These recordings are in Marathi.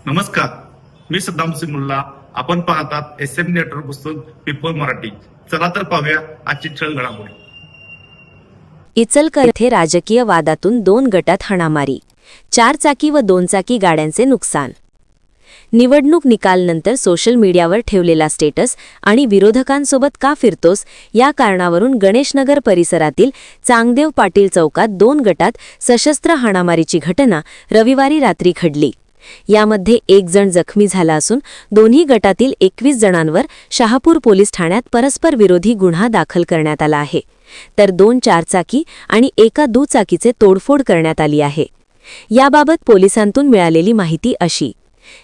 नमस्कार, मी सद्दाम सिमुल्ला. आपण पाहतात SM नेटवर्क पुस्तक पीपल मराठी. चला तर पाहूया आजची ठळक घडामोडी. इचलकर येथे राजकीय वादातून 2 गटात हाणामारी, 4 चाकी व 2 चाकी गाड्यांचे नुकसान. निवडणूक निकालनंतर सोशल मीडियावर ठेवलेला स्टेटस आणि विरोधकांसोबत का फिरतोस या कारणावरून गणेशनगर परिसरातील चांगदेव पाटील चौकात 2 गटात सशस्त्र हाणामारीची घटना रविवारी रात्री घडली. यामध्ये 1 जण जखमी झाला असून दोन्ही गटातील 21 जणांवर शहापूर पोलीस ठाण्यात परस्पर विरोधी गुन्हा दाखल करण्यात आला आहे. तर 2 चारचाकी आणि 1 दुचाकीचे तोडफोड करण्यात आली आहे. याबाबत पोलिसांतून मिळालेली माहिती अशी: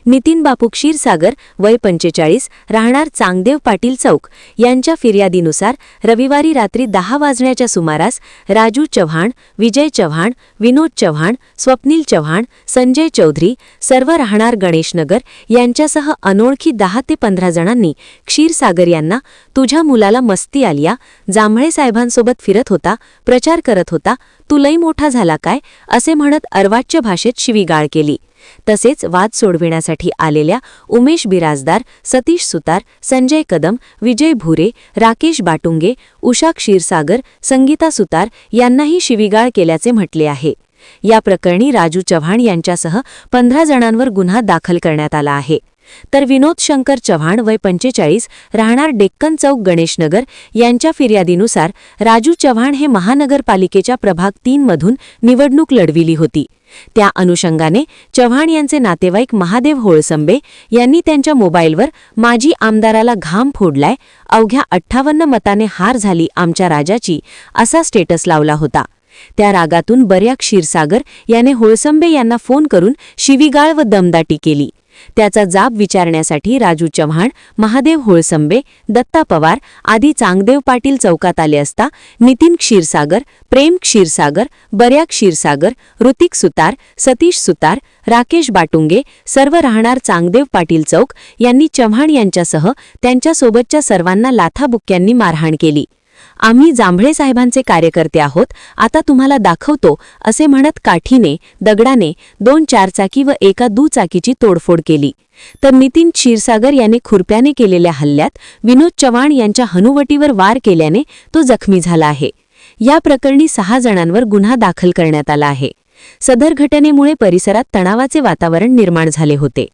नितीन बापू क्षीरसागर, वय 45, राहणार चांगदेव पाटील चौक, यांच्या फिर्यादीनुसार रविवारी रात्री 10 वाजण्याच्या सुमारास राजू चव्हाण, विजय चव्हाण, विनोद चव्हाण, स्वप्नील चव्हाण, संजय चौधरी, सर्व राहणार गणेशनगर यांच्यासह अनोळखी 10 ते 15 जणांनी क्षीरसागर यांना तुझ्या मुलाला मस्ती आलिया, जांभळे साहेबांसोबत फिरत होता, प्रचार करत होता, तू लई मोठा झाला काय असे म्हणत अर्वाच्य भाषेत शिवीगाळ केली. तसेच वाद सोडविण्यासाठी आलेल्या उमेश बिराजदार, सतीश सुतार, संजय कदम, विजय भुरे, राकेश बाटुंगे, उषा क्षीरसागर, संगीता सुतार यांनाही शिवीगाळ केल्याचे म्हटले आहे. या प्रकरणी राजू चव्हाण यांच्यासह 15 जणांवर गुन्हा दाखल करण्यात आला आहे. तर विनोद शंकर चव्हाण, वय 45, राहणार डेक्कन चौक गणेशनगर यांच्या फिर्यादीनुसार राजू चव्हाण हे महानगरपालिकेच्या प्रभाग 3 मधून निवडणूक लढविली होती. त्या अनुषंगाने चव्हाण यांचे नातेवाईक महादेव होळसंबे यांनी त्यांच्या मोबाईलवर माजी आमदाराला घाम फोडलाय, अवघ्या 58 मताने हार झाली आमच्या राजाची असा स्टेटस लावला होता. त्या रागातून बऱ्या क्षीरसागर याने होळसंबे यांना फोन करून शिवीगाळ व दमदाटी केली. त्याचा जाब विचारण्यासाठी राजू चव्हाण, महादेव होळसंबे, दत्ता पवार आदी चांगदेव पाटील चौकात आले असता नितीन क्षीरसागर, प्रेम क्षीरसागर, बऱ्या क्षीरसागर, ऋतिक सुतार, सतीश सुतार, राकेश बाटुंगे, सर्व राहणार चांगदेव पाटील चौक यांनी चव्हाण यांच्यासह त्यांच्यासोबतच्या सर्वांना लाथाबुक्क्यांनी मारहाण केली. आम्ही जांभळे साहेबांचे कार्यकर्ते आहोत, आता तुम्हाला दाखवतो असे म्हणत काठीने, दगडाने 2 चारचाकी व 1 दुचाकीची तोडफोड केली. तर नितीन क्षीरसागर याने खुरप्याने केलेल्या हल्ल्यात विनोद चव्हाण यांच्या हनुवटीवर वार केल्याने तो जखमी झाला आहे. या प्रकरणी 6 जणांवर गुन्हा दाखल करण्यात आला आहे. सदर घटनेमुळे परिसरात तणावाचे वातावरण निर्माण झाले होते.